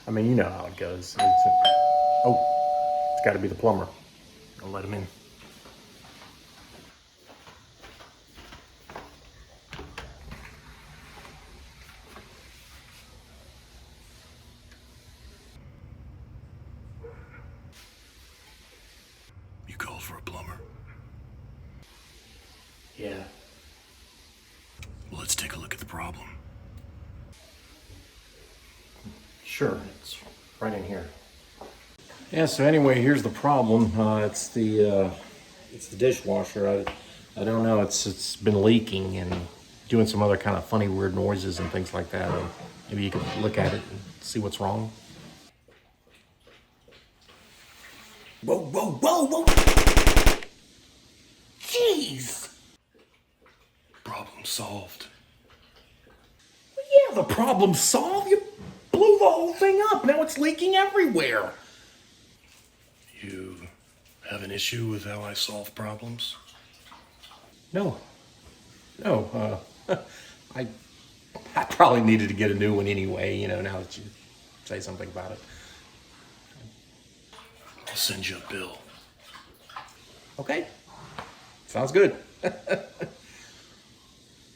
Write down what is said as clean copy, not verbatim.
I mean, you know how it goes. Oh, it's got to be the plumber. I'll let him in. You called for a plumber? Yeah. Well, let's take a look at the problem. Sure, it's right in here. Yeah, so anyway, here's the problem. It's the dishwasher. I don't know. It's been leaking and doing some other kind of funny, weird noises and things like that. Maybe you could look at it and see what's wrong. Whoa, whoa, whoa, whoa! Jeez! Problem solved. Yeah, the problem's solved. You blew the whole thing up. Now it's leaking everywhere. You have an issue with how I solve problems? No, no. I probably needed to get a new one anyway. You know, now that you say something about it. I'll send you a bill. Okay, sounds good.